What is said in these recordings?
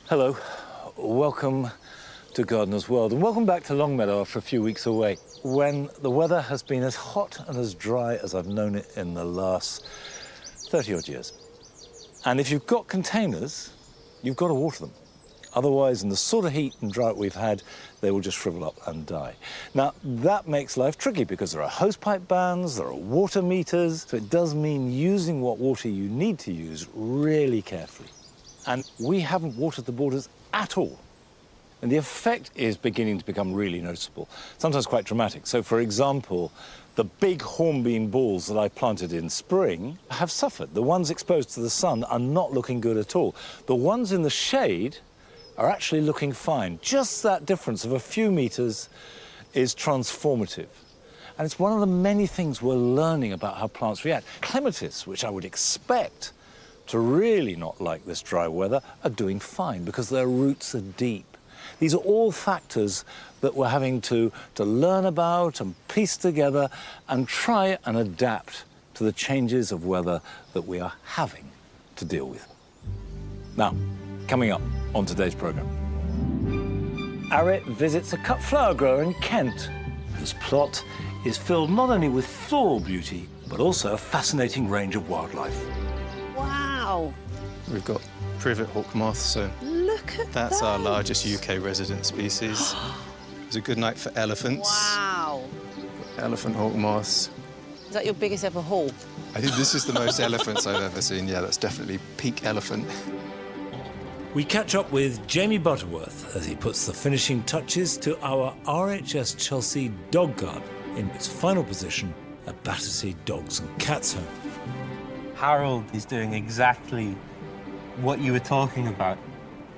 Hello, welcome to Gardener's World, and welcome back to Longmeadow after a few weeks away, when the weather has been as hot and as dry as I've known it in the last 30-odd years. And if you've got containers, you've got to water them. Otherwise, in the sort of heat and drought we've had, they will just shrivel up and die. Now, that makes life tricky because there are hosepipe bans, there are water meters, so it does mean using what water you need to use really carefully. And we haven't watered the borders at all. And the effect is beginning to become really noticeable, sometimes quite dramatic. So, for example, the big hornbeam balls that I planted in spring have suffered. The ones exposed to the sun are not looking good at all. The ones in the shade are actually looking fine. Just that difference of a few meters is transformative. And it's one of the many things we're learning about how plants react. Clematis, which I would expect to really not like this dry weather, are doing fine because their roots are deep. These are all factors that we're having to learn about and piece together and try and adapt to the changes of weather that we are having to deal with. Now, coming up on today's programme, Arit visits a cut flower grower in Kent. His plot is filled not only with floral beauty, but also a fascinating range of wildlife. Wow! We've got privet hawk moths, so Look at that's our those. largest UK resident species. It's a good night for elephants. Wow! Elephant hawk moths. Is that your biggest ever haul? I think this is the most elephants I've ever seen. Yeah, that's definitely peak elephant. We catch up with Jamie Butterworth as he puts the finishing touches to our RHS Chelsea dog garden in its final position at Battersea Dogs and Cats Home. Harold is doing exactly what you were talking about.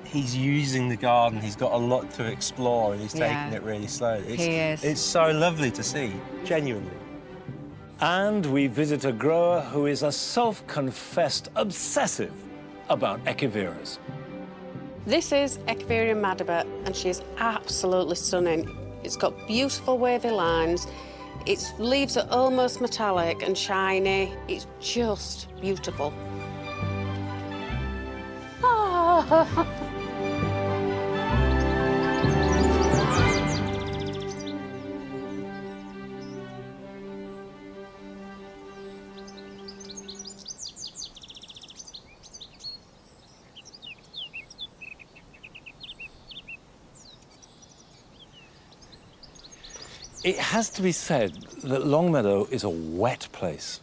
He's using the garden, he's got a lot to explore, and he's taking it really slowly. He is. It's so lovely to see, genuinely. And we visit a grower who is a self-confessed obsessive about Echeverias. This is Echeveria madaba, and she is absolutely stunning. It's got beautiful wavy lines. Its leaves are almost metallic and shiny. It's just beautiful. It has to be said that Longmeadow is a wet place.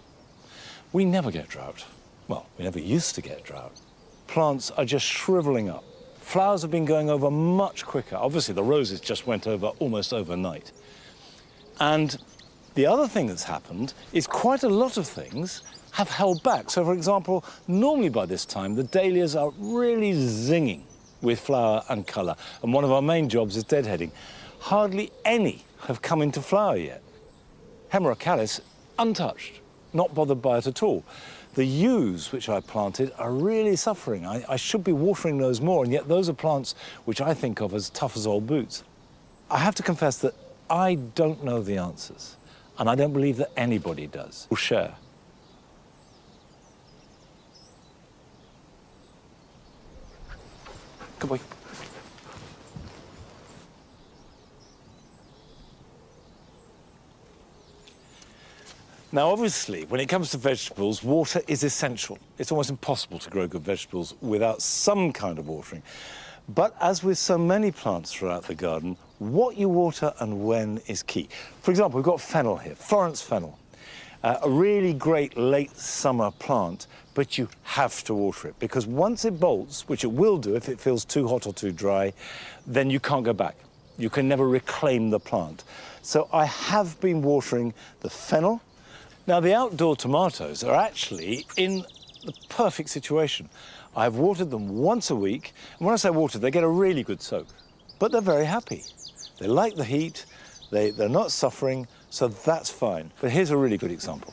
We never get drought. Well, we never used to get drought. Plants are just shriveling up. Flowers have been going over much quicker. Obviously, the roses just went over almost overnight. And the other thing that's happened is quite a lot of things have held back. So, for example, normally by this time, the dahlias are really zinging with flower and colour. And one of our main jobs is deadheading. Hardly any have come into flower yet. Hemerocalis, untouched, not bothered by it at all. The yews, which I planted, are really suffering. I should be watering those more, and yet those are plants which I think of as tough as old boots. I have to confess that I don't know the answers, and I don't believe that anybody does. We'll share. Good boy. Now, obviously, when it comes to vegetables, water is essential. It's almost impossible to grow good vegetables without some kind of watering. But as with so many plants throughout the garden, what you water and when is key. For example, we've got fennel here, Florence fennel, a really great late summer plant, but you have to water it because once it bolts, which it will do if it feels too hot or too dry, then you can't go back. You can never reclaim the plant. So I have been watering the fennel. Now, the outdoor tomatoes are actually in the perfect situation. I've watered them once a week, and when I say watered, they get a really good soak. But they're very happy. They like the heat, they're not suffering, so that's fine. But here's a really good example.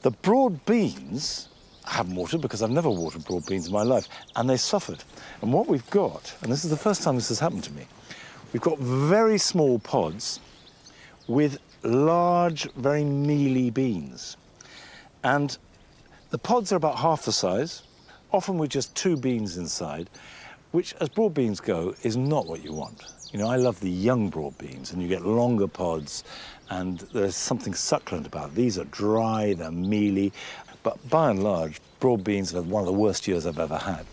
The broad beans, I haven't watered because I've never watered broad beans in my life, and they suffered. And what we've got, and this is the first time this has happened to me, we've got very small pods with large, very mealy beans. And the pods are about half the size, often with just 2 beans inside. which, as broad beans go, is not what you want. You know, I love the young broad beans, and you get longer pods, and there's something succulent about it. These are dry, they're mealy, but by and large, broad beans have had one of the worst years I've ever had.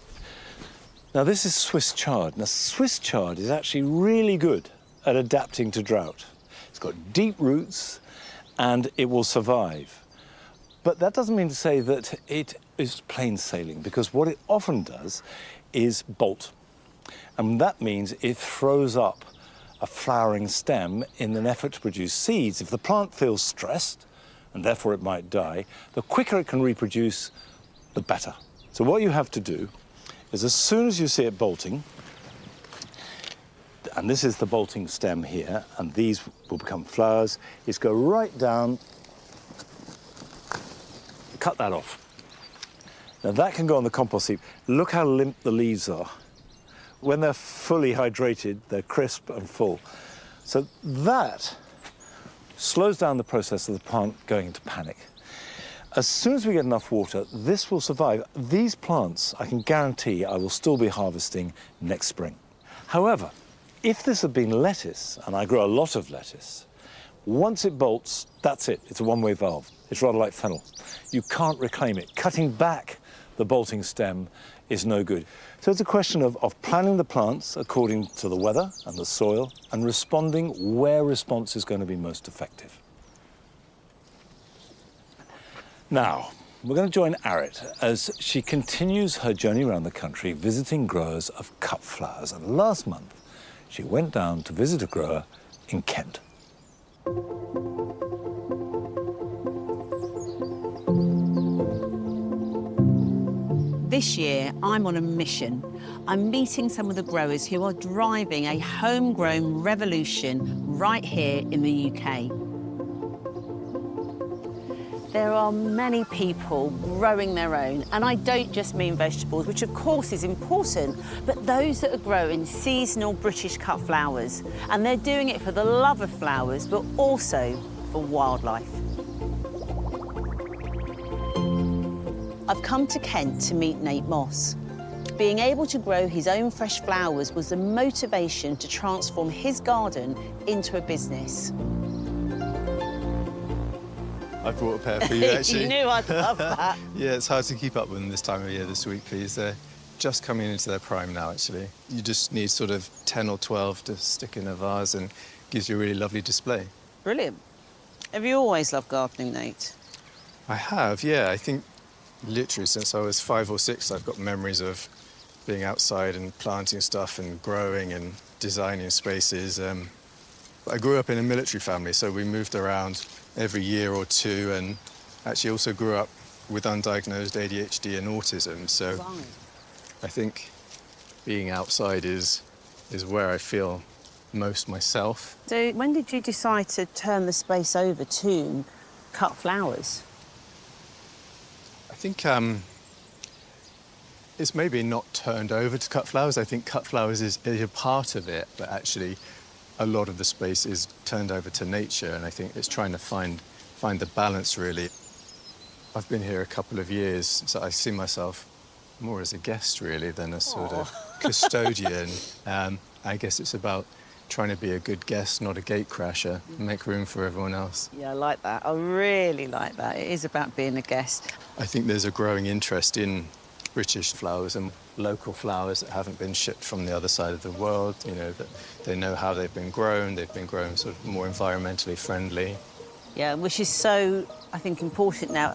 Now, this is Swiss chard. Now, Swiss chard is actually really good at adapting to drought. It's got deep roots, and it will survive. But that doesn't mean to say that it is plain sailing, because what it often does is bolt. And that means it throws up a flowering stem in an effort to produce seeds. If the plant feels stressed, and therefore it might die, the quicker it can reproduce, the better. So what you have to do is, as soon as you see it bolting, and this is the bolting stem here, and these will become flowers, is go right down, cut that off. Now that can go on the compost heap. Look how limp the leaves are. When they're fully hydrated, they're crisp and full. So that slows down the process of the plant going into panic. As soon as we get enough water, this will survive. These plants, I can guarantee I will still be harvesting next spring. However, if this had been lettuce, and I grow a lot of lettuce, once it bolts, that's it. It's a one-way valve. It's rather like fennel. You can't reclaim it. Cutting back the bolting stem is no good. So it's a question of planning the plants according to the weather and the soil, and responding where response is going to be most effective. Now, we're going to join Arit as she continues her journey around the country visiting growers of cut flowers. And last month, she went down to visit a grower in Kent. This year, I'm on a mission. I'm meeting some of the growers who are driving a homegrown revolution right here in the UK. There are many people growing their own, and I don't just mean vegetables, which of course is important, but those that are growing seasonal British cut flowers. And they're doing it for the love of flowers, but also for wildlife. I've come to Kent to meet Nate Moss. Being able to grow his own fresh flowers was the motivation to transform his garden into a business. I brought a pair for you, actually. You knew I'd love that. Yeah, it's hard to keep up with them this time of year, the sweet peas. They're just coming into their prime now, actually. You just need sort of 10 or 12 to stick in a vase, and gives you a really lovely display. Brilliant. Have you always loved gardening, Nate? I have, yeah. I think literally since I was 5 or 6, I've got memories of being outside and planting stuff and growing and designing spaces. I grew up in a military family, so we moved around every year or two, and actually also grew up with undiagnosed ADHD and autism. So Right. I think being outside is where I feel most myself. So when did you decide to turn the space over to cut flowers? I think it's maybe not turned over to cut flowers. I think cut flowers is a part of it, but actually a lot of the space is turned over to nature, and I think it's trying to find the balance, really. I've been here a couple of years, so I see myself more as a guest, really, than a sort of custodian. I guess it's about trying to be a good guest, not a gatecrasher, and make room for everyone else. Yeah, I like that. I really like that. It is about being a guest. I think there's a growing interest in British flowers and local flowers that haven't been shipped from the other side of the world, you know, that they know how they've been grown sort of more environmentally friendly. Yeah, which is so, I think, important now.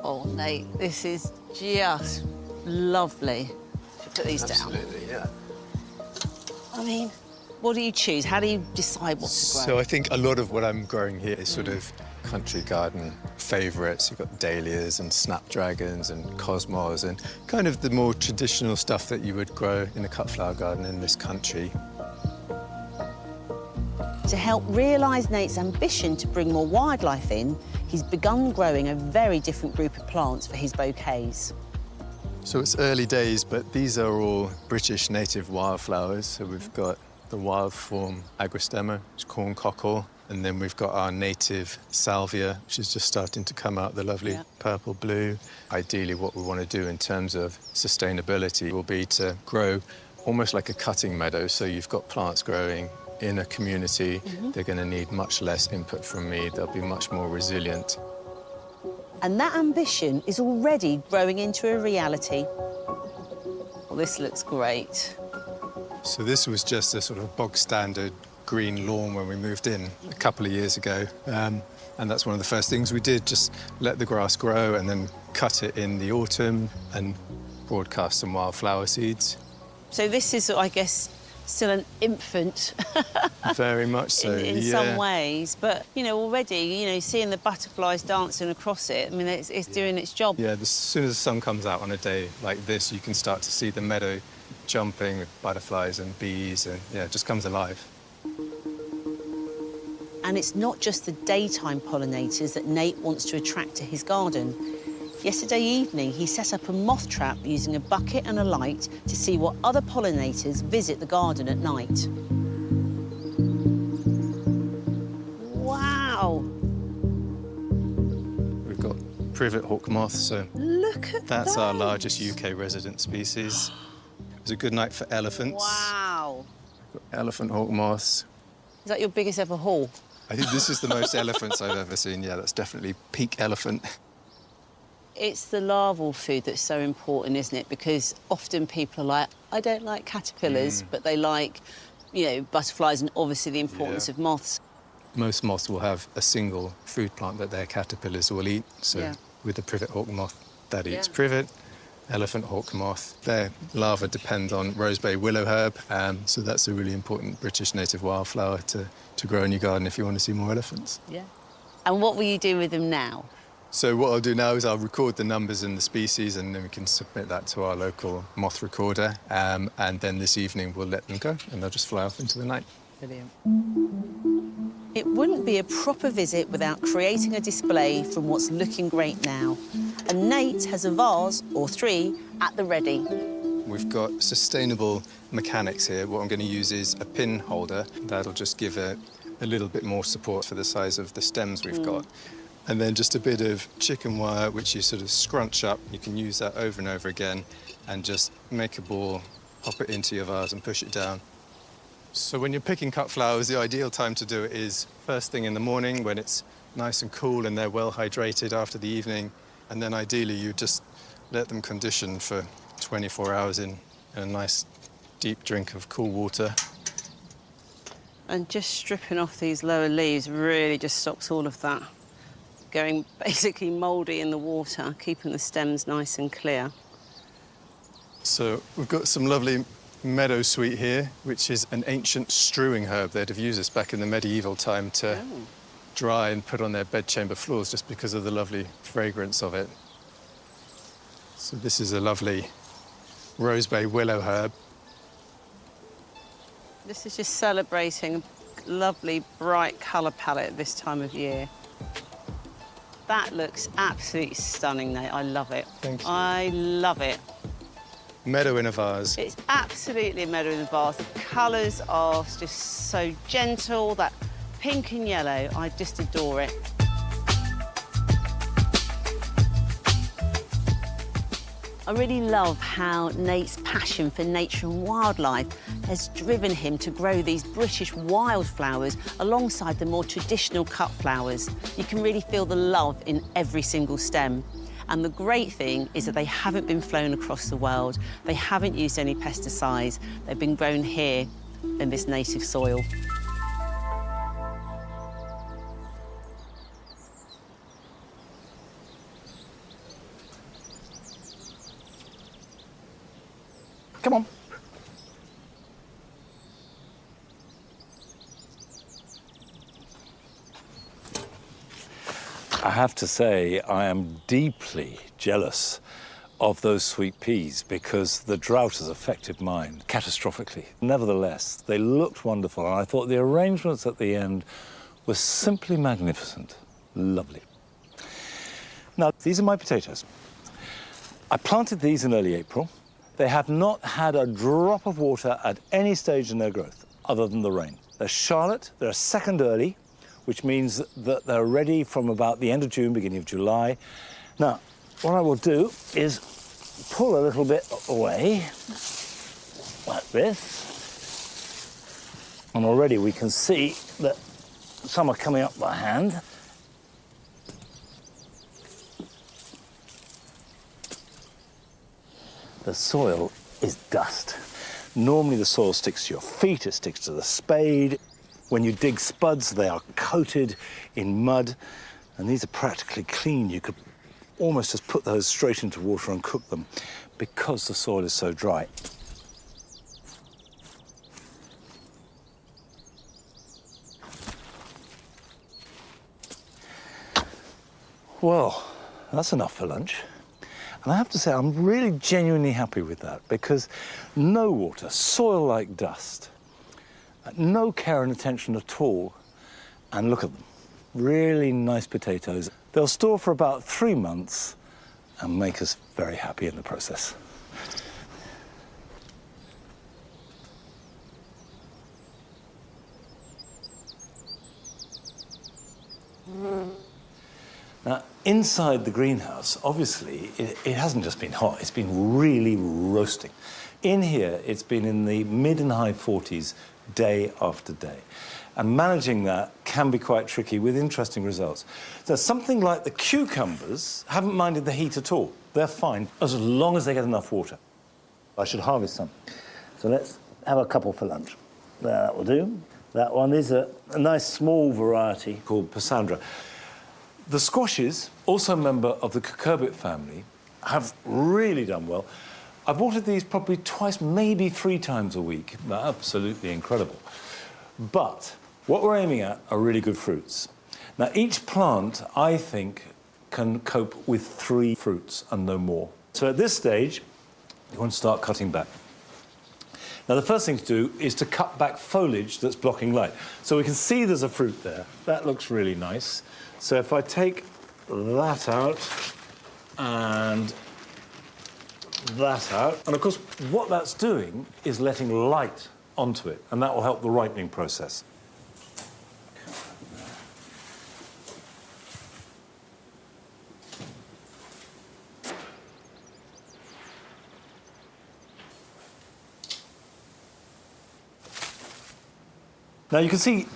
Oh, Nate, this is just lovely. Should put these down. Absolutely, yeah. I mean, what do you choose? How do you decide what to grow? So I think a lot of what I'm growing here is sort of country garden favourites. You've got dahlias and snapdragons and cosmos and kind of the more traditional stuff that you would grow in a cut flower garden in this country. To help realise Nate's ambition to bring more wildlife in, he's begun growing a very different group of plants for his bouquets. So it's early days, but these are all British native wildflowers. So we've got the wild form agrostemma, which is corn cockle, And then we've got our native salvia, which is just starting to come out, the lovely purple blue. Ideally, what we want to do in terms of sustainability will be to grow almost like a cutting meadow. So you've got plants growing in a community. They're going to need much less input from me. They'll be much more resilient. And that ambition is already growing into a reality. Well, this looks great. So this was just a sort of bog standard green lawn when we moved in a couple of years ago. And that's one of the first things we did, just let the grass grow and then cut it in the autumn and broadcast some wildflower seeds. So this is, I guess, still an infant. Very much so, in some ways. But, you know, already, you know, seeing the butterflies dancing across it, I mean, it's doing its job. Yeah, as soon as the sun comes out on a day like this, you can start to see the meadow jumping with butterflies and bees, and yeah, it just comes alive. And it's not just the daytime pollinators that Nate wants to attract to his garden. Yesterday evening, he set up a moth trap using a bucket and a light to see what other pollinators visit the garden at night. Wow! We've got privet hawk moth, so Look at that's our those. largest UK resident species. It was a good night for elephants. Wow! Got elephant hawk moths. Is that your biggest ever haul? I think this is the most elephants I've ever seen. Yeah, that's definitely peak elephant. It's the larval food that's so important, isn't it? Because often people are like, I don't like caterpillars, but they like, you know, butterflies and obviously the importance of moths. Most moths will have a single food plant that their caterpillars will eat. So with the privet hawk moth, that eats privet. Elephant hawk moth, their larvae depend on rosebay willow herb, so that's a really important British native wildflower to grow in your garden if you want to see more elephants. Yeah. And what will you do with them now? So what I'll do now is I'll record the numbers and the species, and then we can submit that to our local moth recorder, and then this evening we'll let them go, and they'll just fly off into the night. Brilliant. It wouldn't be a proper visit without creating a display from what's looking great now. And Nate has a vase, or 3, at the ready. We've got sustainable mechanics here. What I'm going to use is a pin holder. That'll just give a little bit more support for the size of the stems we've got. And then just a bit of chicken wire, which you sort of scrunch up. You can use that over and over again and just make a ball, pop it into your vase and push it down. So when you're picking cut flowers, the ideal time to do it is first thing in the morning when it's nice and cool and they're well hydrated after the evening. And then ideally you just let them condition for 24 hours in a nice deep drink of cool water. And just stripping off these lower leaves really just stops all of that going basically mouldy in the water, keeping the stems nice and clear. So we've got some lovely meadow sweet here, which is an ancient strewing herb. They'd have used this back in the medieval time to dry and put on their bedchamber floors just because of the lovely fragrance of it. So this is a lovely rosebay willow herb. This is just celebrating a lovely bright colour palette this time of year. That looks absolutely stunning, Nate. I love it. Thank you. I love it. Meadow in a vase. It's absolutely a meadow in the vase. The colours are just so gentle. That pink and yellow, I just adore it. I really love how Nate's passion for nature and wildlife has driven him to grow these British wildflowers alongside the more traditional cut flowers. You can really feel the love in every single stem. And the great thing is that they haven't been flown across the world. They haven't used any pesticides. They've been grown here in this native soil. Come on. I have to say, I am deeply jealous of those sweet peas because the drought has affected mine catastrophically. Nevertheless, they looked wonderful, and I thought the arrangements at the end were simply magnificent. Lovely. Now, these are my potatoes. I planted these in early April. They have not had a drop of water at any stage in their growth, other than the rain. They're Charlotte, they're a second early, which means that they're ready from about the end of June, beginning of July. Now, what I will do is pull a little bit away, like this. And already we can see that some are coming up by hand. The soil is dust. Normally the soil sticks to your feet, it sticks to the spade. When you dig spuds, they are coated in mud, and these are practically clean. You could almost just put those straight into water and cook them because the soil is so dry. Well, that's enough for lunch. And I have to say, I'm really genuinely happy with that because no water, soil like dust, no care and attention at all. And look at them, really nice potatoes. They'll store for about 3 months and make us very happy in the process. Now, inside the greenhouse, obviously, it hasn't just been hot, it's been really roasting. In here, it's been in the mid and high 40s day after day. And managing that can be quite tricky with interesting results. So something like the cucumbers haven't minded the heat at all. They're fine as long as they get enough water. I should harvest some. So let's have a couple for lunch. That will do. That one is a nice small variety called Pissandra. The squashes, also a member of the cucurbit family, have really done well. I've watered these probably twice, maybe 3 times a week. They're absolutely incredible. But what we're aiming at are really good fruits. Now, each plant, I think, can cope with 3 fruits and no more. So at this stage, you want to start cutting back. Now, the first thing to do is to cut back foliage that's blocking light. So we can see there's a fruit there. That looks really nice. So if I take that out and that out, and of course, what that's doing is letting light onto it, and that will help the ripening process. Now you can see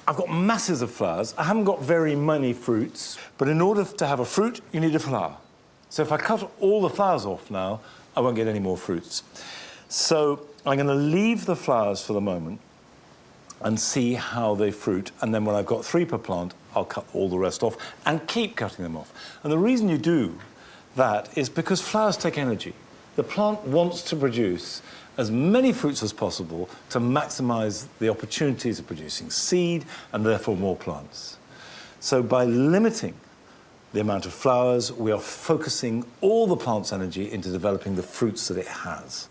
I've got masses of flowers. I haven't got very many fruits, but in order to have a fruit, you need a flower. So if I cut all the flowers off now, I won't get any more fruits. So I'm going to leave the flowers for the moment and see how they fruit. And then when I've got 3 per plant, I'll cut all the rest off and keep cutting them off. And the reason you do that is because flowers take energy. The plant wants to produce as many fruits as possible to maximize the opportunities of producing seed and therefore more plants. So by limiting the amount of flowers, we are focusing all the plant's energy into developing the fruits that it has.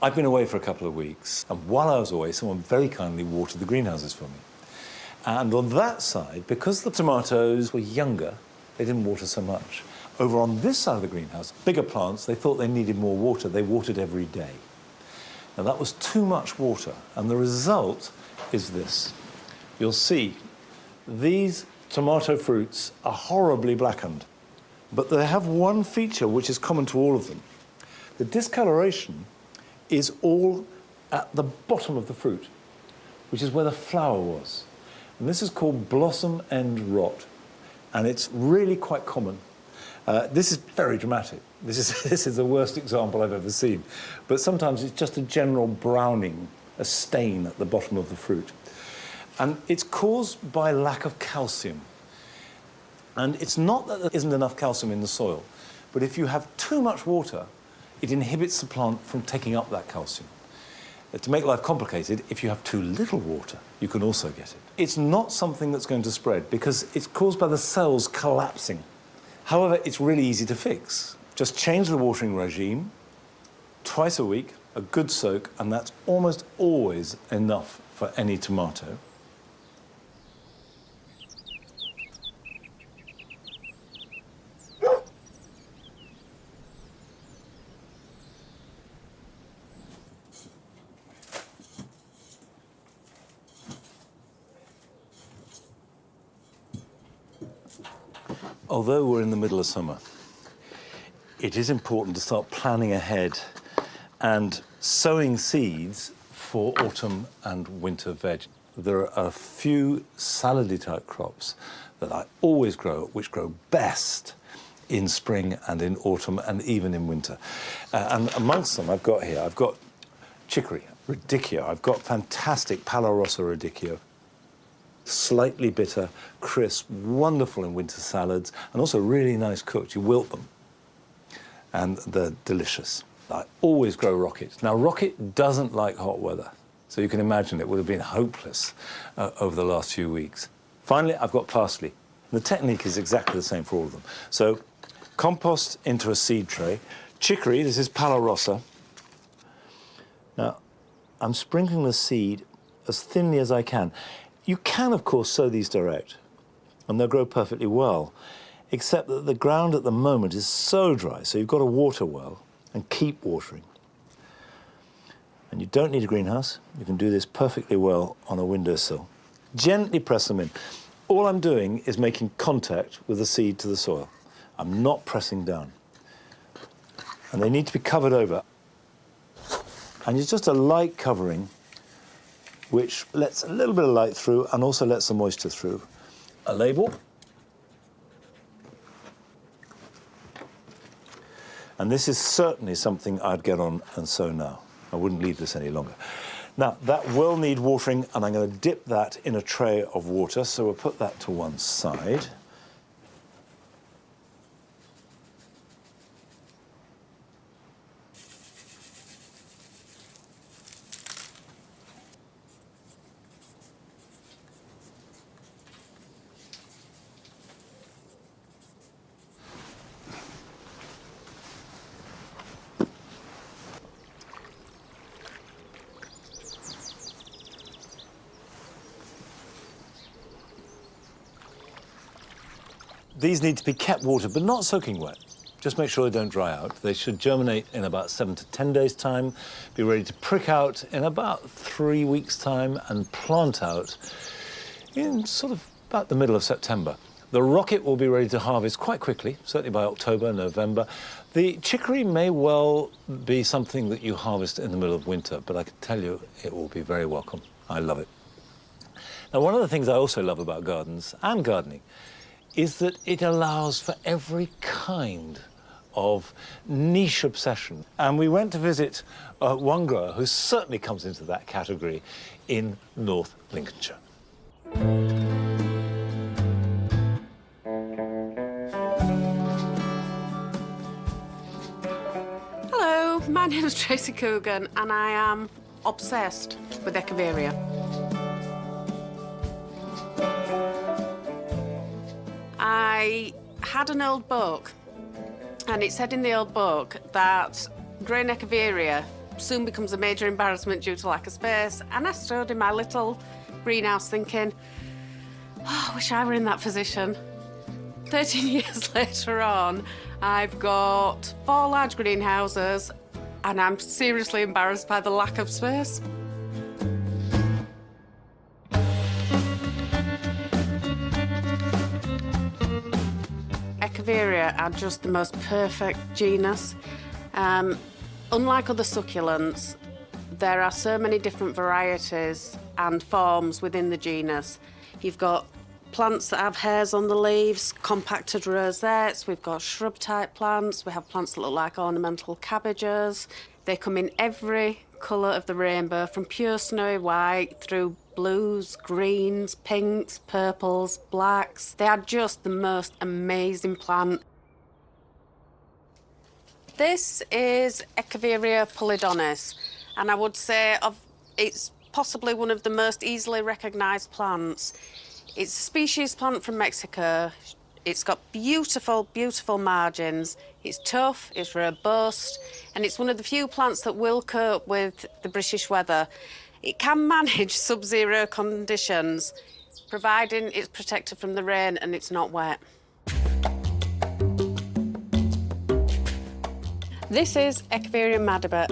I've been away for a couple of weeks, and while I was away, someone very kindly watered the greenhouses for me. And on that side, because the tomatoes were younger, they didn't water so much. Over on this side of the greenhouse, bigger plants, they thought they needed more water. They watered every day. Now, that was too much water, and the result is this. You'll see these tomato fruits are horribly blackened, but they have one feature which is common to all of them. The discoloration is all at the bottom of the fruit, which is where the flower was. And this is called blossom end rot, and it's really quite common. This is very dramatic. This is the worst example I've ever seen. But sometimes it's just a general browning, a stain at the bottom of the fruit. And it's caused by lack of calcium. And it's not that there isn't enough calcium in the soil, but if you have too much water, it inhibits the plant from taking up that calcium. To make life complicated, if you have too little water, you can also get it. It's not something that's going to spread because it's caused by the cells collapsing. However, it's really easy to fix. Just change the watering regime, twice a week, a good soak, and that's almost always enough for any tomato. Although we're in the middle of summer, it is important to start planning ahead and sowing seeds for autumn and winter veg. There are a few salady type crops that I always grow, which grow best in spring and in autumn and even in winter. And amongst them I've got chicory, radicchio. I've got fantastic Palo Rosso radicchio. Slightly bitter, crisp, wonderful in winter salads, and also really nice cooked. You wilt them, and they're delicious. I always grow rocket. Now, rocket doesn't like hot weather, so you can imagine it would have been hopeless over the last few weeks. Finally, I've got parsley. The technique is exactly the same for all of them. So, compost into a seed tray. Chicory, this is Palo Rosso. Now, I'm sprinkling the seed as thinly as I can. You can, of course, sow these direct, and they'll grow perfectly well, except that the ground at the moment is so dry, so you've got to water well and keep watering. And you don't need a greenhouse. You can do this perfectly well on a windowsill. Gently press them in. All I'm doing is making contact with the seed to the soil. I'm not pressing down. And they need to be covered over. And it's just a light covering which lets a little bit of light through and also lets the moisture through. A label. And this is certainly something I'd get on and sow now. I wouldn't leave this any longer. Now, that will need watering, and I'm going to dip that in a tray of water, so we'll put that to one side. These need to be kept watered, but not soaking wet. Just make sure they don't dry out. They should germinate in about 7 to 10 days' time, be ready to prick out in about 3 weeks' time, and plant out in sort of about the middle of September. The rocket will be ready to harvest quite quickly, certainly by October, November. The chicory may well be something that you harvest in the middle of winter, but I can tell you it will be very welcome. I love it. Now, one of the things I also love about gardens and gardening is that it allows for every kind of niche obsession. And we went to visit one grower who certainly comes into that category in North Lincolnshire. Hello, my name is Tracy Coogan and I am obsessed with Echeveria. I had an old book, and it said in the old book that growing Echeveria soon becomes a major embarrassment due to lack of space, and I stood in my little greenhouse thinking, oh, I wish I were in that position. 13 years later on, I've got 4 large greenhouses, and I'm seriously embarrassed by the lack of space. Echeveria are just the most perfect genus. Unlike other succulents, there are so many different varieties and forms within the genus. You've got plants that have hairs on the leaves, compacted rosettes, we've got shrub-type plants, we have plants that look like ornamental cabbages. They come in every colour of the rainbow, from pure snowy white through blues, greens, pinks, purples, blacks. They are just the most amazing plant. This is Echeveria polydonis, and I would say it's possibly one of the most easily recognised plants. It's a species plant from Mexico. It's got beautiful, beautiful margins. It's tough, it's robust, and it's one of the few plants that will cope with the British weather. It can manage sub-zero conditions, providing it's protected from the rain and it's not wet. This is Echeveria madaba.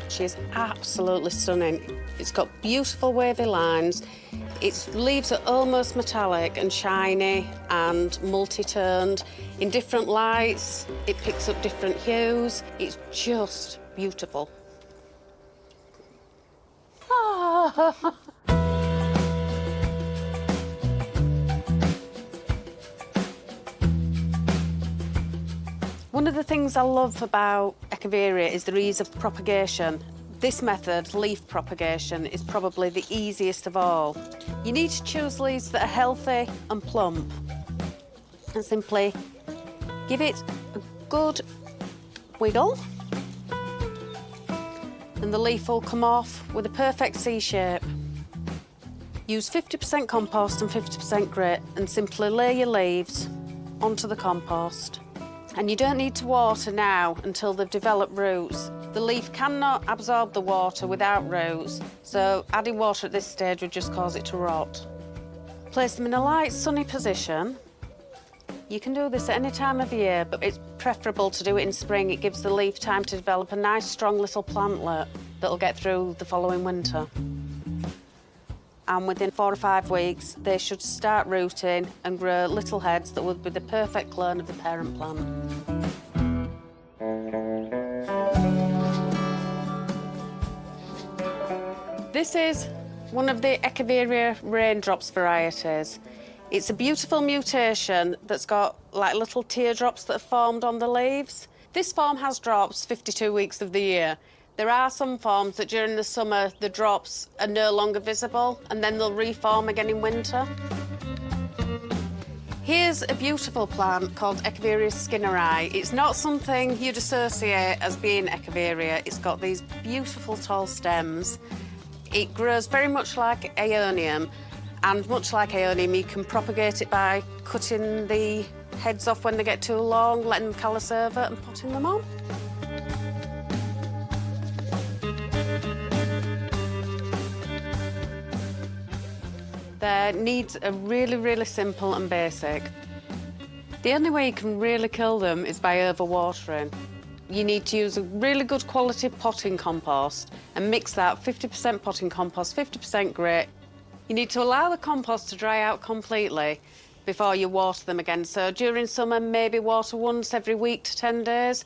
She is absolutely stunning. It's got beautiful wavy lines. Its leaves are almost metallic and shiny and multi-toned. In different lights, it picks up different hues. It's just beautiful. One of the things I love about Echeveria is the ease of propagation. This method, leaf propagation, is probably the easiest of all. You need to choose leaves that are healthy and plump. And simply give it a good wiggle. And the leaf will come off with a perfect C shape. Use 50% compost and 50% grit and simply lay your leaves onto the compost. And you don't need to water now until they've developed roots. The leaf cannot absorb the water without roots, so adding water at this stage would just cause it to rot. Place them in a light, sunny position. You can do this at any time of year, but it's preferable to do it in spring. It gives the leaf time to develop a nice, strong little plantlet that'll get through the following winter. And within 4 or 5 weeks, they should start rooting and grow little heads that will be the perfect clone of the parent plant. This is one of the Echeveria raindrops varieties. It's a beautiful mutation that's got like little teardrops that have formed on the leaves. This form has drops 52 weeks of the year. There are some forms that during the summer the drops are no longer visible and then they'll reform again in winter. Here's a beautiful plant called Echeverias skinneri. It's not something you'd associate as being Echeveria. It's got these beautiful tall stems. It grows very much like Aeonium, and much like Aeonium, you can propagate it by cutting the heads off when they get too long, letting them callus over and potting them on. Their needs are really, really simple and basic. The only way you can really kill them is by overwatering. You need to use a really good quality potting compost and mix that 50% potting compost, 50% grit. You need to allow the compost to dry out completely before you water them again. So during summer, maybe water once every week to 10 days.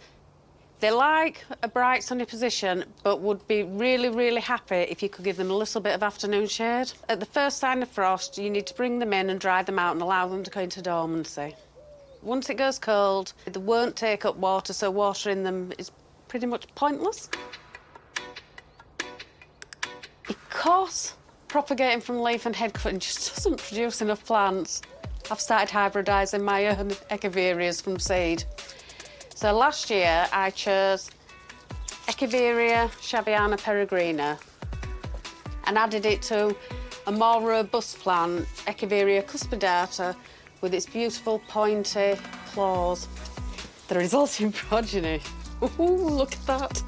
They like a bright sunny position, but would be really, really happy if you could give them a little bit of afternoon shade. At the first sign of frost, you need to bring them in and dry them out and allow them to go into dormancy. Once it goes cold, they won't take up water, so watering them is pretty much pointless. Because propagating from leaf and head cutting just doesn't produce enough plants, I've started hybridising my own Echeverias from seed. So last year I chose Echeveria Shaviana peregrina and added it to a more robust plant, Echeveria cuspidata, with its beautiful pointy claws. The resulting progeny, ooh, look at that.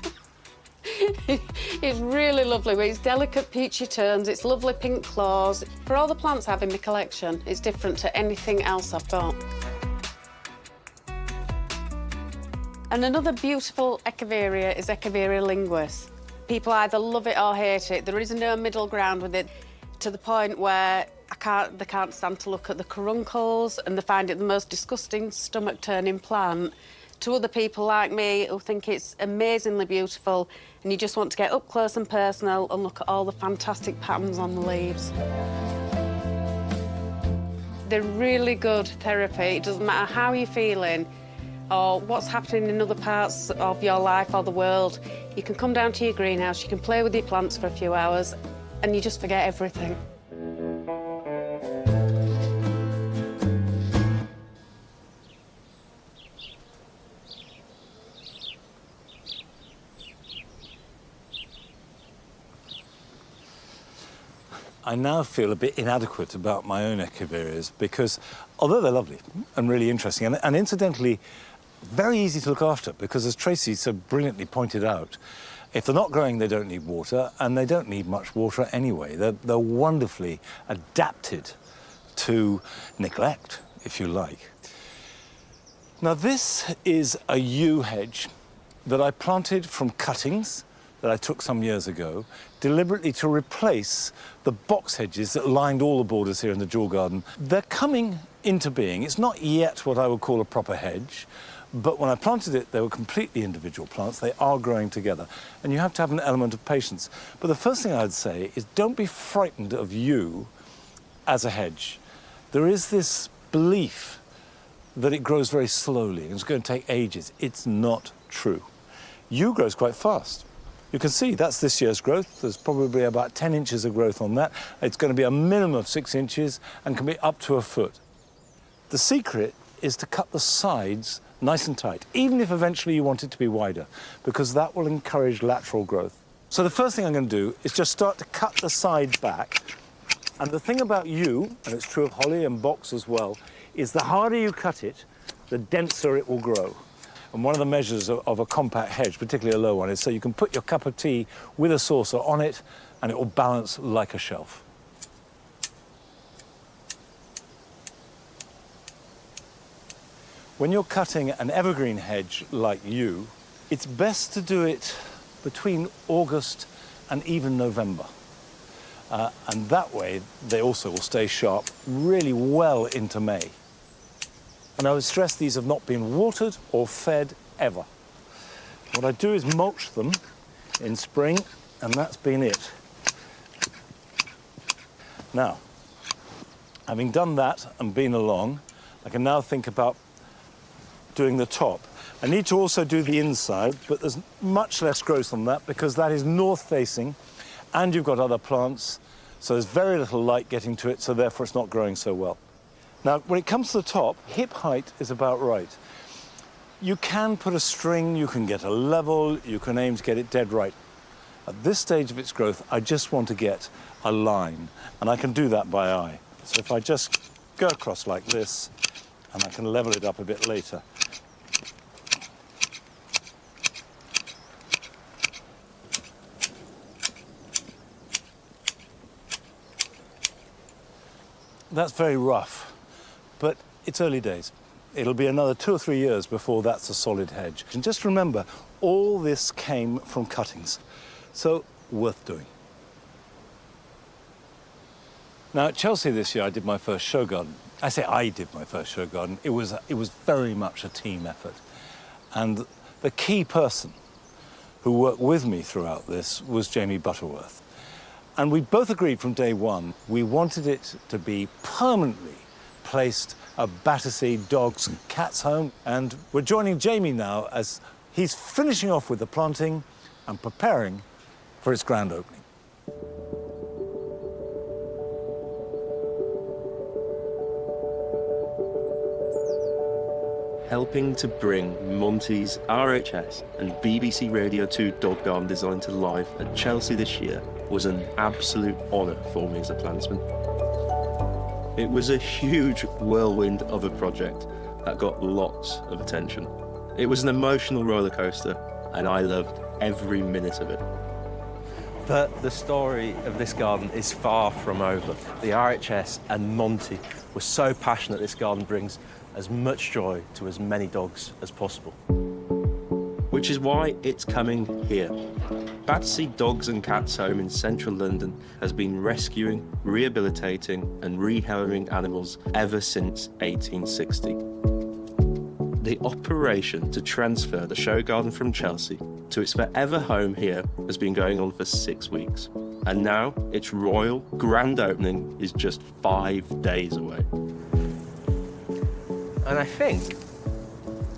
It's really lovely with its delicate peachy tones, its lovely pink claws. For all the plants I have in my collection, it's different to anything else I've got. And another beautiful Echeveria is Echeveria linguis. People either love it or hate it. There is no middle ground with it, to the point where they can't stand to look at the caruncles and they find it the most disgusting, stomach-turning plant. To other people like me who think it's amazingly beautiful and you just want to get up close and personal and look at all the fantastic patterns on the leaves. They're really good therapy. It doesn't matter how you're feeling or what's happening in other parts of your life or the world. You can come down to your greenhouse, you can play with your plants for a few hours and you just forget everything. I now feel a bit inadequate about my own Echeverias because, although they're lovely and really interesting, and incidentally, very easy to look after because, as Tracy so brilliantly pointed out, if they're not growing, they don't need water, and they don't need much water anyway. They're wonderfully adapted to neglect, if you like. Now, this is a yew hedge that I planted from cuttings that I took some years ago, deliberately to replace the box hedges that lined all the borders here in the jewel garden. They're coming into being. It's not yet what I would call a proper hedge, but when I planted it, they were completely individual plants. They are growing together, and you have to have an element of patience. But the first thing I'd say is don't be frightened of yew as a hedge. There is this belief that it grows very slowly and it's going to take ages. It's not true. Yew grows quite fast. You can see that's this year's growth. There's probably about 10 inches of growth on that. It's going to be a minimum of 6 inches and can be up to a foot. The secret is to cut the sides nice and tight, even if eventually you want it to be wider, because that will encourage lateral growth. So the first thing I'm going to do is just start to cut the side back. And the thing about yew, and it's true of holly and box as well, is the harder you cut it, the denser it will grow. And one of the measures of a compact hedge, particularly a low one, is so you can put your cup of tea with a saucer on it and it will balance like a shelf. When you're cutting an evergreen hedge like yew, it's best to do it between August and even November. And that way, they also will stay sharp really well into May. And I would stress these have not been watered or fed ever. What I do is mulch them in spring, and that's been it. Now, having done that and been along, I can now think about doing the top. I need to also do the inside, but there's much less growth on that because that is north-facing, and you've got other plants, so there's very little light getting to it, so therefore it's not growing so well. Now, when it comes to the top, hip height is about right. You can put a string, you can get a level, you can aim to get it dead right. At this stage of its growth, I just want to get a line, and I can do that by eye. So if I just go across like this, and I can level it up a bit later. That's very rough, but it's early days. It'll be another 2 or 3 years before that's a solid hedge. And just remember, all this came from cuttings, so worth doing. Now, at Chelsea this year, I did my first show garden. I say I did my first show garden. It was very much a team effort. And the key person who worked with me throughout this was Jamie Butterworth. And we both agreed from day one, we wanted it to be permanently placed at Battersea Dogs Cats Home. And we're joining Jamie now as he's finishing off with the planting and preparing for its grand opening. Helping to bring Monty's RHS and BBC Radio 2 dog garden design to life at Chelsea this year was an absolute honour for me as a plantsman. It was a huge whirlwind of a project that got lots of attention. It was an emotional roller coaster and I loved every minute of it. But the story of this garden is far from over. The RHS and Monty were so passionate this garden brings as much joy to as many dogs as possible. Which is why it's coming here. Battersea Dogs and Cats Home in central London has been rescuing, rehabilitating and rehoring animals ever since 1860. The operation to transfer the show garden from Chelsea to its forever home here has been going on for 6 weeks. And now its royal grand opening is just 5 days away. And I think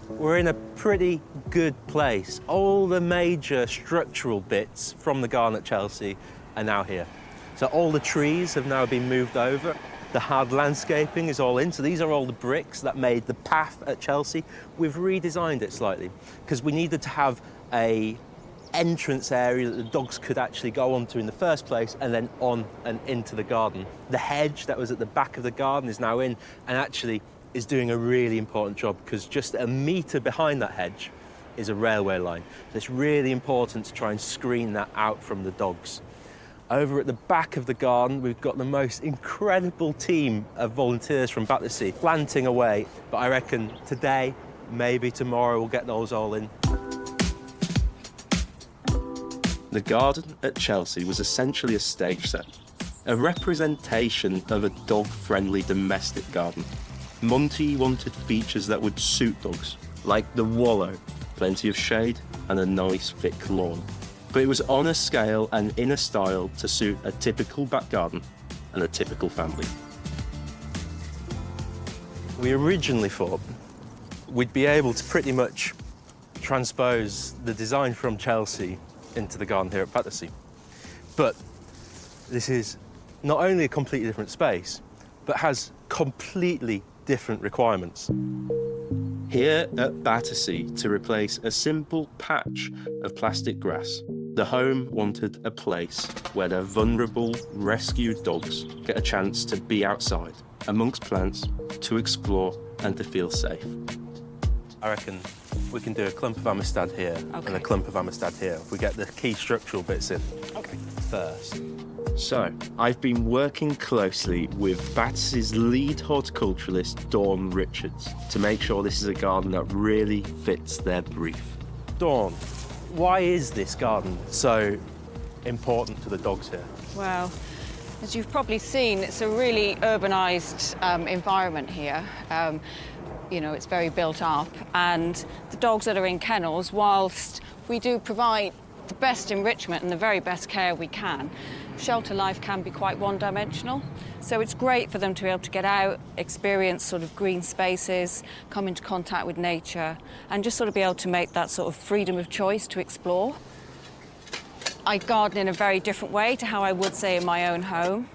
we're in a pretty good place. All the major structural bits from the garden at Chelsea are now here. So all the trees have now been moved over. The hard landscaping is all in. So these are all the bricks that made the path at Chelsea. We've redesigned it slightly because we needed to have a entrance area that the dogs could actually go onto in the first place and then on and into the garden. The hedge that was at the back of the garden is now in and actually is doing a really important job because just a metre behind that hedge is a railway line. So it's really important to try and screen that out from the dogs. Over at the back of the garden, we've got the most incredible team of volunteers from Battersea planting away. But I reckon today, maybe tomorrow, we'll get those all in. The garden at Chelsea was essentially a stage set, a representation of a dog-friendly domestic garden. Monty wanted features that would suit dogs, like the wallow, plenty of shade and a nice thick lawn. But it was on a scale and in a style to suit a typical back garden and a typical family. We originally thought we'd be able to pretty much transpose the design from Chelsea into the garden here at Battersea. But this is not only a completely different space, but has completely different requirements. Here at Battersea, to replace a simple patch of plastic grass, the home wanted a place where their vulnerable, rescued dogs get a chance to be outside, amongst plants, to explore and to feel safe. I reckon we can do a clump of Amistad here and a clump of Amistad here if we get the key structural bits in first. So, I've been working closely with Battersea's lead horticulturalist, Dawn Richards, to make sure this is a garden that really fits their brief. Dawn, why is this garden so important to the dogs here? Well, as you've probably seen, it's a really urbanised environment here. You know, it's very built up, and the dogs that are in kennels, whilst we do provide the best enrichment and the very best care we can, shelter life can be quite one-dimensional. So it's great for them to be able to get out, experience sort of green spaces, come into contact with nature, and just sort of be able to make that sort of freedom of choice to explore. I garden in a very different way to how I would say in my own home.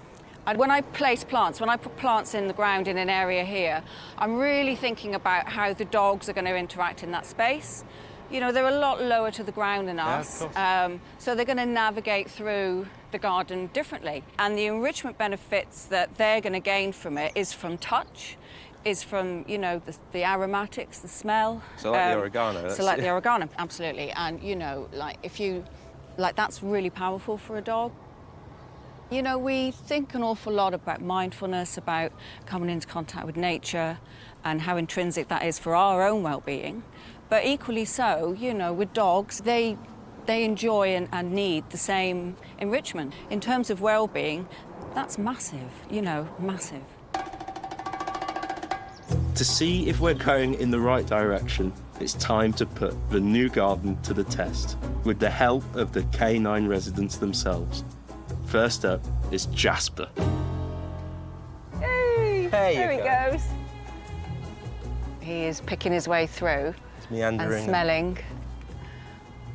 And when I place plants, when I put plants in the ground in an area here, I'm really thinking about how the dogs are going to interact in that space. You know, they're a lot lower to the ground than us, so they're going to navigate through the garden differently. And the enrichment benefits that they're going to gain from it is from touch, is from, you know, the aromatics, the smell. So like the oregano. So like the oregano, absolutely. And, you know, that's really powerful for a dog. You know, we think an awful lot about mindfulness, about coming into contact with nature and how intrinsic that is for our own well-being. But equally so, you know, with dogs, they enjoy and need the same enrichment. In terms of well-being, that's massive, you know, massive. To see if we're going in the right direction, it's time to put the new garden to the test with the help of the canine residents themselves. First up is Jasper. Hey, there he go. goes. He is picking his way through Meandering and smelling,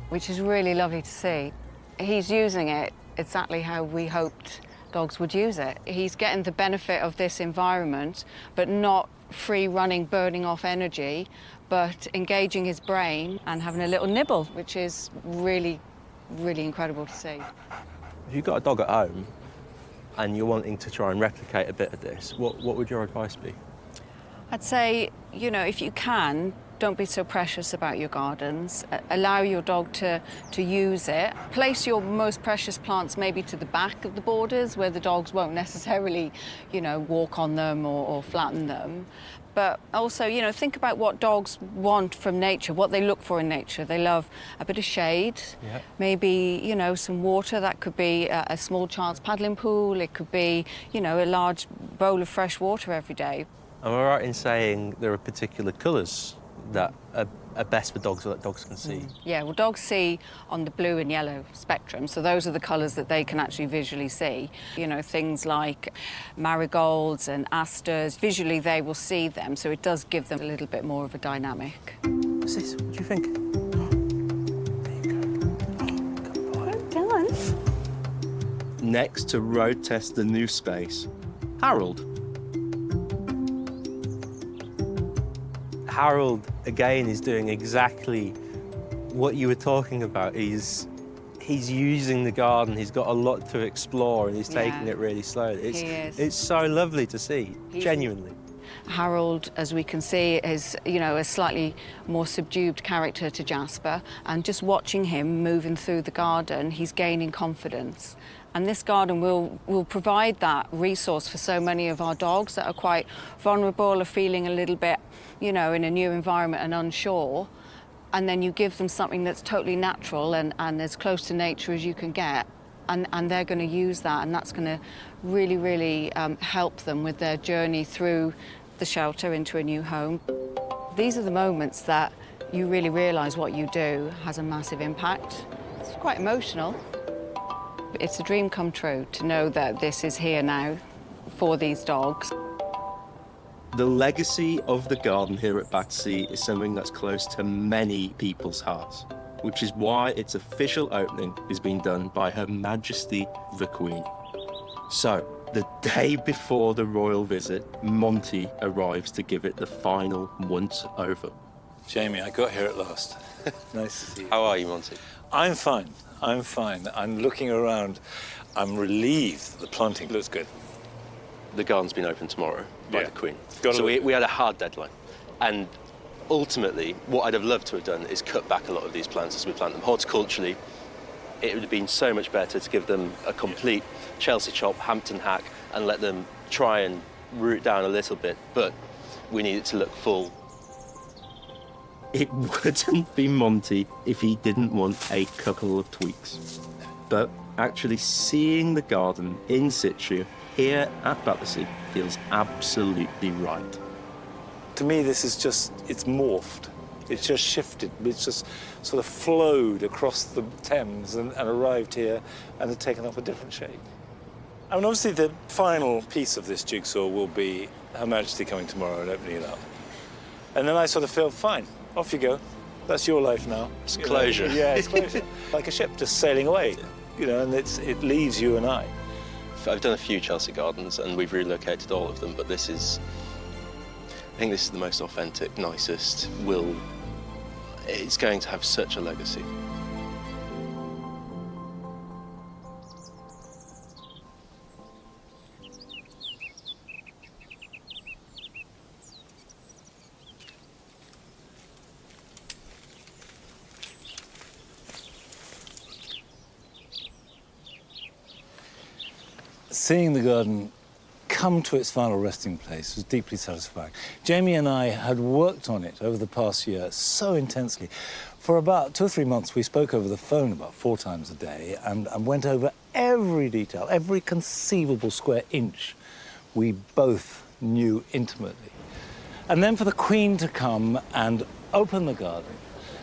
which is really lovely to see. He's using it exactly how we hoped dogs would use it. He's getting the benefit of this environment, but not free running, burning off energy, but engaging his brain and having a little nibble, which is really, really incredible to see. If you've got a dog at home and you're wanting to try and replicate a bit of this, what would your advice be? I'd say, you know, if you can, don't be so precious about your gardens. Allow your dog to use it. Place your most precious plants maybe to the back of the borders where the dogs won't necessarily, you know, walk on them or flatten them. But also, you know, think about what dogs want from nature, what they look for in nature. They love a bit of shade, maybe, you know, some water. That could be a small child's paddling pool. It could be, you know, a large bowl of fresh water every day. Am I right in saying there are particular colours that are best for dogs or that dogs can see? Yeah, well, dogs see on the blue and yellow spectrum, so those are the colours that they can actually visually see. You know, things like marigolds and asters, visually they will see them, so it does give them a little bit more of a dynamic. What's this? What do you think? There you go. Oh, good boy. Well done. Next to road test the new space, Harold. Harold, again, is doing exactly what you were talking about. He's using the garden. He's got a lot to explore, and he's taking it really slowly. It's so lovely to see, genuinely. Harold, as we can see, is, you know, a slightly more subdued character to Jasper, and just watching him moving through the garden, he's gaining confidence. And this garden will provide that resource for so many of our dogs that are quite vulnerable or feeling a little bit, you know, in a new environment and unsure. and then you give them something that's totally natural and as close to nature as you can get, and they're going to use that, and that's going to really, really help them with their journey through the shelter into a new home. These are the moments that you really realise what you do has a massive impact. It's quite emotional. It's a dream come true to know that this is here now for these dogs. The legacy of the garden here at Battersea is something that's close to many people's hearts, which is why its official opening is being done by Her Majesty the Queen. So, the day before the royal visit, Monty arrives to give it the final once-over. Jamie, I got here at last. Nice to see you. How are you, Monty? I'm fine. I'm fine. I'm looking around. I'm relieved that the planting looks good. The garden's been opened tomorrow by Yeah. the Queen. Gotta So look we had a hard deadline. And ultimately, what I'd have loved to have done is cut back a lot of these plants as we plant them. Horticulturally, it would have been so much better to give them a complete Chelsea chop, Hampton hack, and let them try and root down a little bit, but we need it to look full. It wouldn't be Monty if he didn't want a couple of tweaks. But actually seeing the garden in situ here at Battersea feels absolutely right. To me, this is just, it's morphed. It's just shifted. It's just sort of flowed across the Thames and arrived here and had taken up a different shape. I mean, obviously, the final piece of this jigsaw will be Her Majesty coming tomorrow and opening it up. And then I sort of feel, fine, off you go. That's your life now. It's You know? closure. Yeah, it's closure. Like a ship just sailing away, you know, and it leaves you and I. I've done a few Chelsea gardens and we've relocated all of them, but I think this is the most authentic, nicest, it's going to have such a legacy. Seeing the garden come to its final resting place was deeply satisfying. Jamie and I had worked on it over the past year so intensely. For about 2 or 3 months, we spoke over the phone about 4 times a day and went over every detail, every conceivable square inch we both knew intimately. And then for the Queen to come and open the garden,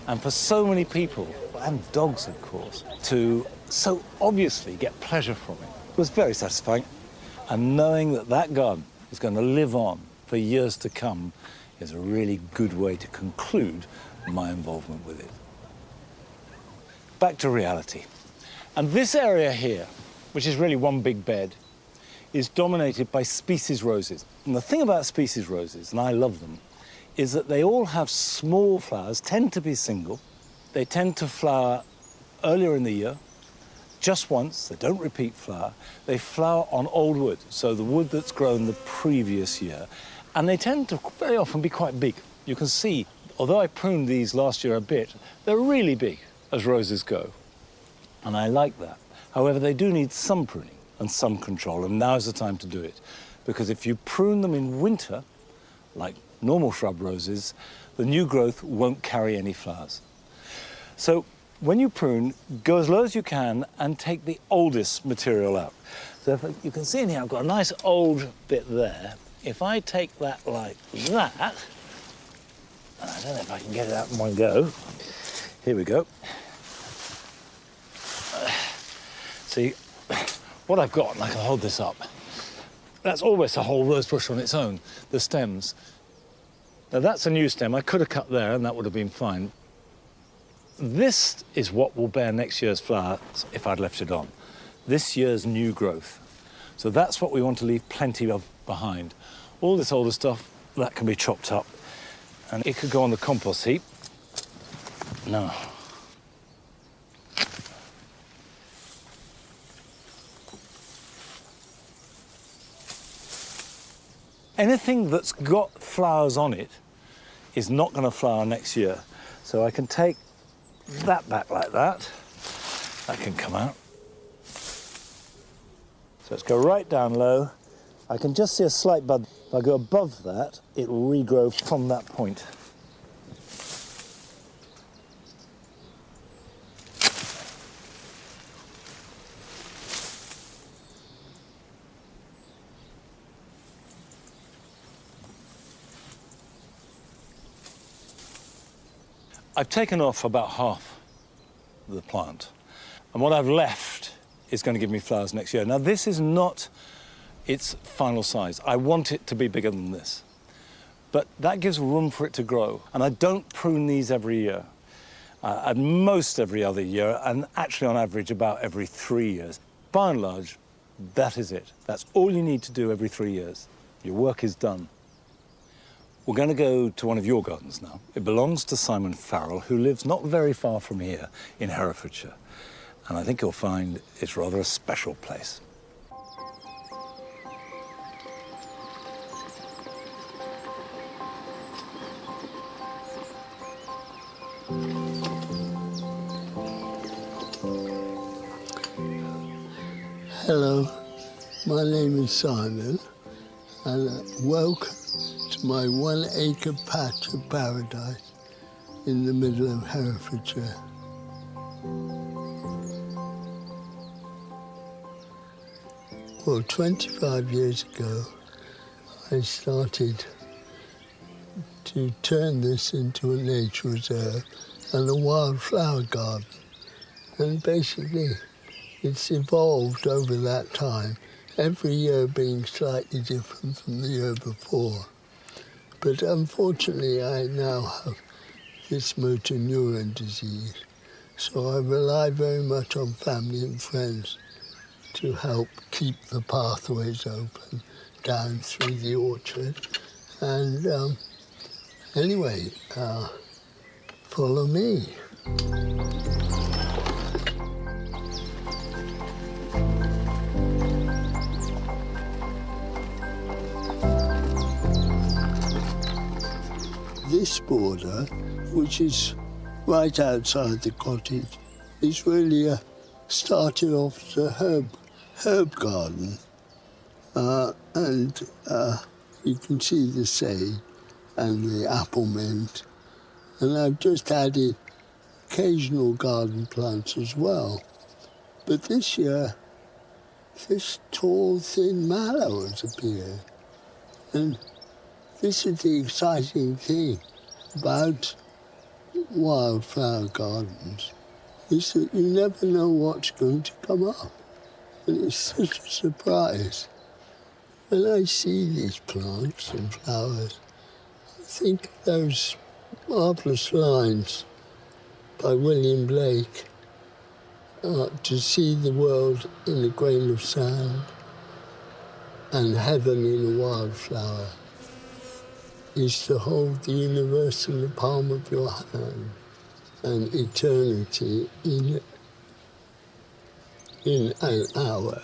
and for so many people, and dogs of course, to so obviously get pleasure from it, was very satisfying. And knowing that that garden is going to live on for years to come is a really good way to conclude my involvement with it. Back to reality. And this area here, which is really one big bed, is dominated by species roses. And the thing about species roses, and I love them, is that they all have small flowers, tend to be single. They tend to flower earlier in the year, just once. They don't repeat flower. They flower on old wood, so the wood that's grown the previous year. And they tend to very often be quite big. You can see, although I pruned these last year a bit, they're really big as roses go. And I like that. However, they do need some pruning and some control, and now's the time to do it. Because if you prune them in winter, like normal shrub roses, the new growth won't carry any flowers. So when you prune, go as low as you can and take the oldest material out. So if you can see in here, I've got a nice old bit there. If I take that like that, and I don't know if I can get it out in one go. Here we go. See, what I've got, and I can hold this up, that's almost a whole rose bush on its own, the stems. Now that's a new stem. I could have cut there and that would have been fine. This is what will bear next year's flowers if I'd left it on. This year's new growth. So that's what we want to leave plenty of behind. All this older stuff, that can be chopped up and it could go on the compost heap. No. Anything that's got flowers on it is not going to flower next year. So I can take that back like that. That can come out. So let's go right down low. I can just see a slight bud. If I go above that, it will regrow from that point. I've taken off about half the plant, and what I've left is going to give me flowers next year. Now, this is not its final size. I want it to be bigger than this. But that gives room for it to grow. And I don't prune these every year. At most every other year, and actually on average about every 3 years. By and large, that is it. That's all you need to do every 3 years. Your work is done. We're going to go to one of your gardens now. It belongs to Simon Farrell, who lives not very far from here in Herefordshire. And I think you'll find it's rather a special place. Hello, my name is Simon, and welcome to my 1 acre patch of paradise in the middle of Herefordshire. Well, 25 years ago, I started to turn this into a nature reserve and a wildflower garden. And basically, it's evolved over that time, every year being slightly different from the year before. But unfortunately, I now have this motor neuron disease, so I rely very much on family and friends to help keep the pathways open down through the orchard. And anyway, follow me. This border, which is right outside the cottage, is really started off as a herb garden. And you can see the sage and the apple mint. And I've just added occasional garden plants as well. But this year, this tall, thin mallow has appeared. And this is the exciting thing about wildflower gardens, is that you never know what's going to come up. And it's such a surprise. When I see these plants and flowers, I think of those marvellous lines by William Blake, to see the world in a grain of sand and heaven in a wildflower is to hold the universe in the palm of your hand and eternity in an hour.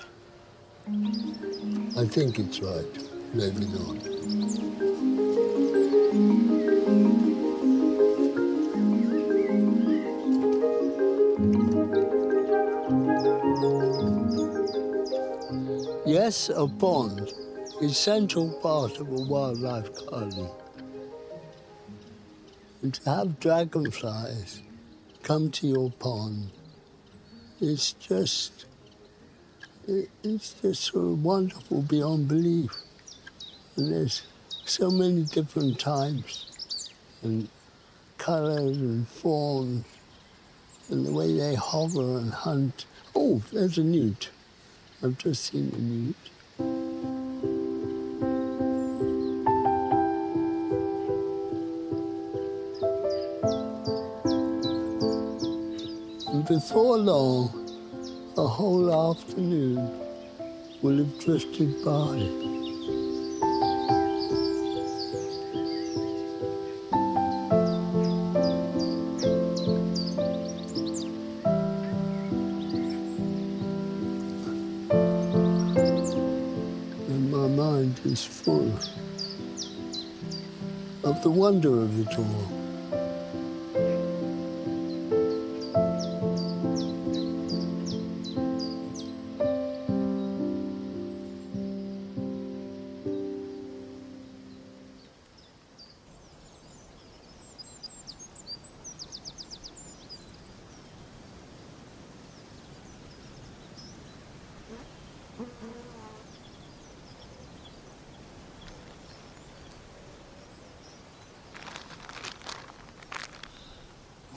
I think it's right, maybe not. Yes, a pond is central part of a wildlife garden. And to have dragonflies come to your pond, it's just sort of wonderful beyond belief. And there's so many different types and colours and forms and the way they hover and hunt. Oh, there's a newt. I've just seen a newt. And before long, a whole afternoon will have drifted by. And my mind is full of the wonder of it all.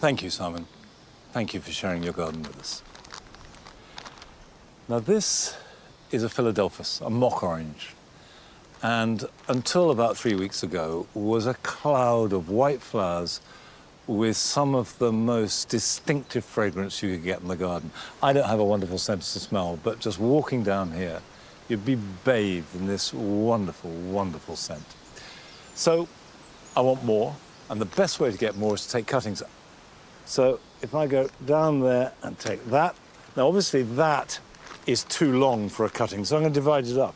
Thank you, Simon. Thank you for sharing your garden with us. Now, this is a Philadelphus, a mock orange. And until about 3 weeks ago, was a cloud of white flowers with some of the most distinctive fragrance you could get in the garden. I don't have a wonderful sense of smell, but just walking down here, you'd be bathed in this wonderful, wonderful scent. So I want more, and the best way to get more is to take cuttings. So if I go down there and take that, now obviously that is too long for a cutting, so I'm going to divide it up.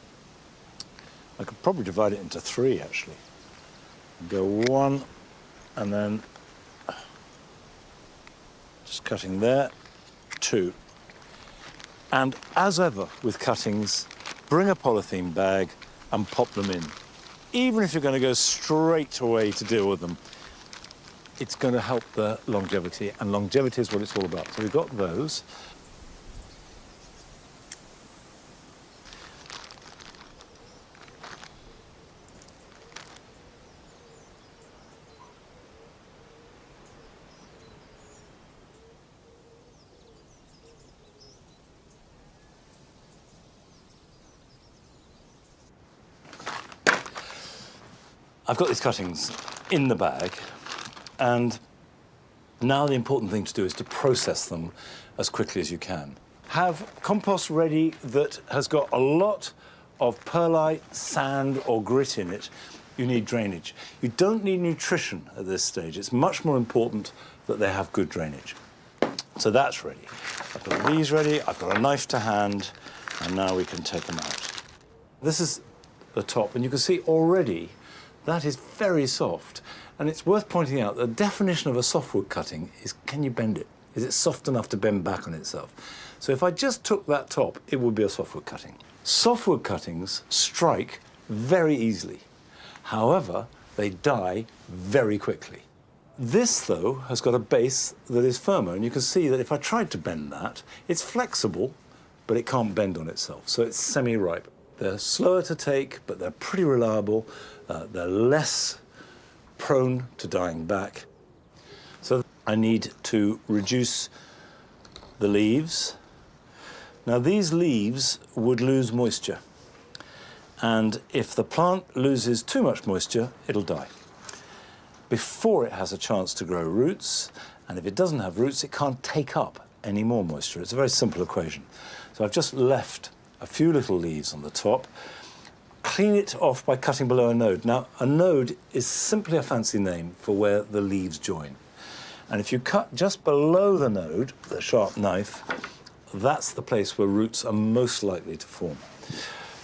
I could probably divide it into 3, actually. Go 1, and then just cutting there, 2. And as ever with cuttings, bring a polythene bag and pop them in. Even if you're going to go straight away to deal with them, it's going to help the longevity, and longevity is what it's all about. So we've got those. I've got these cuttings in the bag, and now the important thing to do is to process them as quickly as you can. Have compost ready that has got a lot of perlite, sand, or grit in it. You need drainage. You don't need nutrition at this stage. It's much more important that they have good drainage. So that's ready. I've got these ready, I've got a knife to hand, and now we can take them out. This is the top, and you can see already that is very soft. And it's worth pointing out the definition of a softwood cutting is, can you bend it? Is it soft enough to bend back on itself? So if I just took that top, it would be a softwood cutting. Softwood cuttings strike very easily. However, they die very quickly. This, though, has got a base that is firmer, and you can see that if I tried to bend that, it's flexible, but it can't bend on itself, so it's semi-ripe. They're slower to take, but they're pretty reliable. They're less prone to dying back. So I need to reduce the leaves. Now, these leaves would lose moisture, and if the plant loses too much moisture, it'll die before it has a chance to grow roots, and if it doesn't have roots, it can't take up any more moisture. It's a very simple equation. So I've just left a few little leaves on the top. Clean it off by cutting below a node. Now, a node is simply a fancy name for where the leaves join. And if you cut just below the node, the sharp knife, that's the place where roots are most likely to form.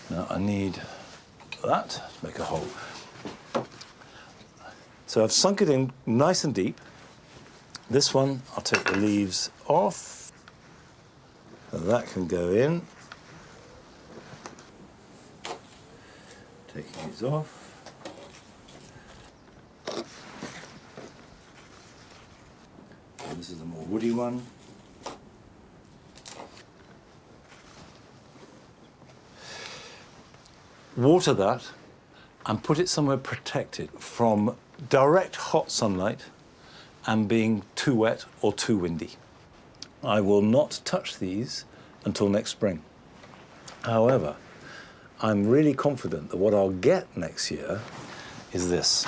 Now, I need that to make a hole. So I've sunk it in nice and deep. This one, I'll take the leaves off. So that can go in. Taking these off. And this is a more woody one. Water that and put it somewhere protected from direct hot sunlight and being too wet or too windy. I will not touch these until next spring. However, I'm really confident that what I'll get next year is this.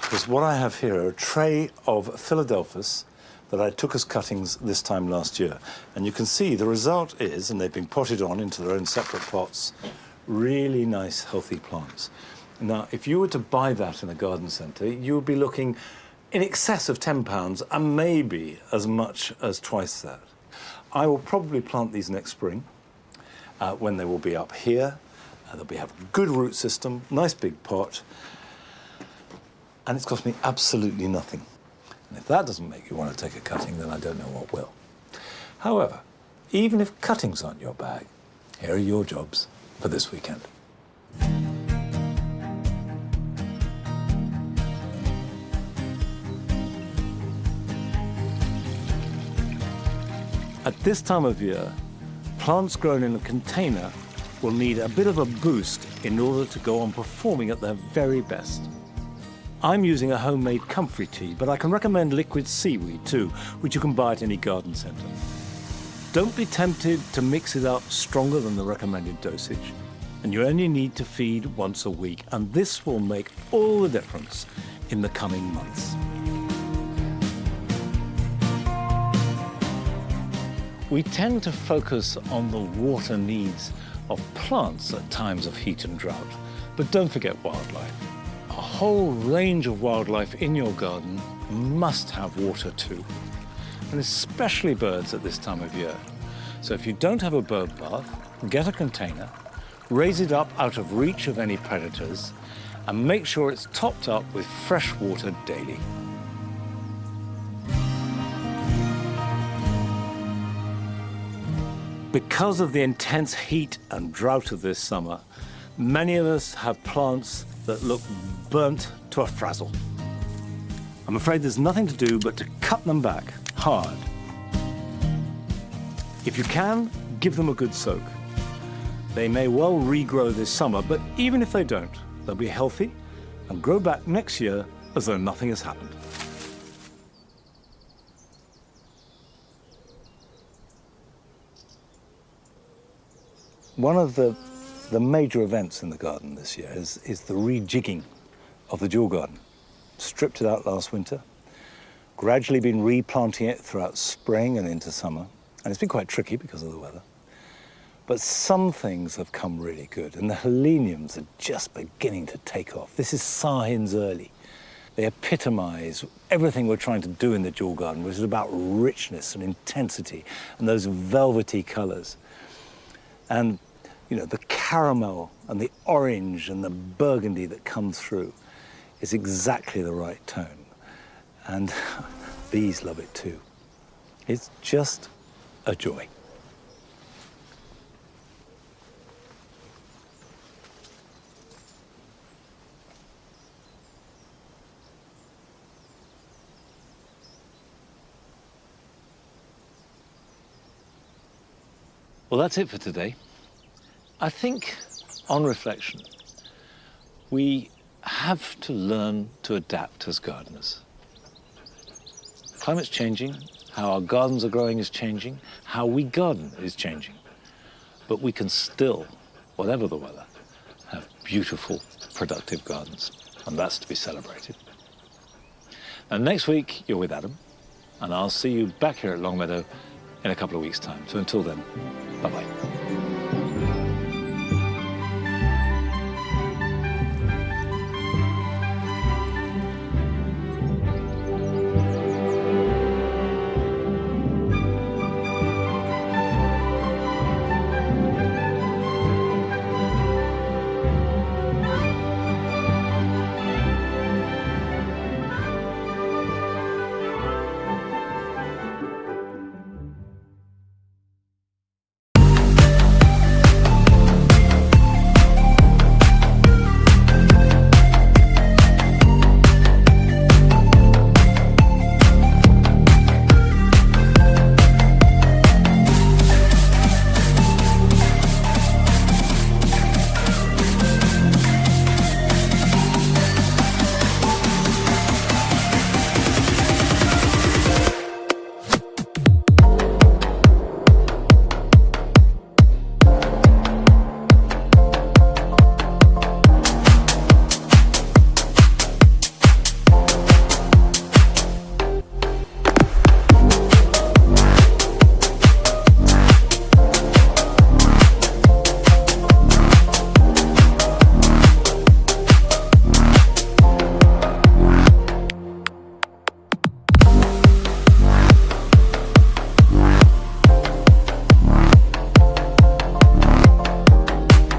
Because what I have here are a tray of Philadelphus that I took as cuttings this time last year. And you can see the result is, and they've been potted on into their own separate pots, really nice, healthy plants. Now, if you were to buy that in a garden centre, you would be looking in excess of £10 and maybe as much as twice that. I will probably plant these next spring when they will be up here. They'll have a good root system, nice big pot, and it's cost me absolutely nothing. And if that doesn't make you want to take a cutting, then I don't know what will. However, even if cuttings aren't your bag, here are your jobs for this weekend. At this time of year, plants grown in a container will need a bit of a boost in order to go on performing at their very best. I'm using a homemade comfrey tea, but I can recommend liquid seaweed too, which you can buy at any garden centre. Don't be tempted to mix it up stronger than the recommended dosage, and you only need to feed once a week, and this will make all the difference in the coming months. We tend to focus on the water needs of plants at times of heat and drought, but don't forget wildlife. A whole range of wildlife in your garden must have water too, and especially birds at this time of year. So if you don't have a bird bath, get a container, raise it up out of reach of any predators, and make sure it's topped up with fresh water daily. Because of the intense heat and drought of this summer, many of us have plants that look burnt to a frazzle. I'm afraid there's nothing to do but to cut them back hard. If you can, give them a good soak. They may well regrow this summer, but even if they don't, they'll be healthy and grow back next year as though nothing has happened. One of the major events in the garden this year is the rejigging of the dual garden. Stripped it out last winter, gradually been replanting it throughout spring and into summer, and it's been quite tricky because of the weather. But some things have come really good, and the heleniums are just beginning to take off. This is Sahins early. They epitomise everything we're trying to do in the dual garden, which is about richness and intensity and those velvety colours. And you know, the caramel and the orange and the burgundy that come through is exactly the right tone. And bees love it too. It's just a joy. Well, that's it for today. I think, on reflection, we have to learn to adapt as gardeners. The climate's changing, how our gardens are growing is changing, how we garden is changing. But we can still, whatever the weather, have beautiful, productive gardens, and that's to be celebrated. And next week, you're with Adam, and I'll see you back here at Longmeadow in a couple of weeks' time. So until then, bye-bye.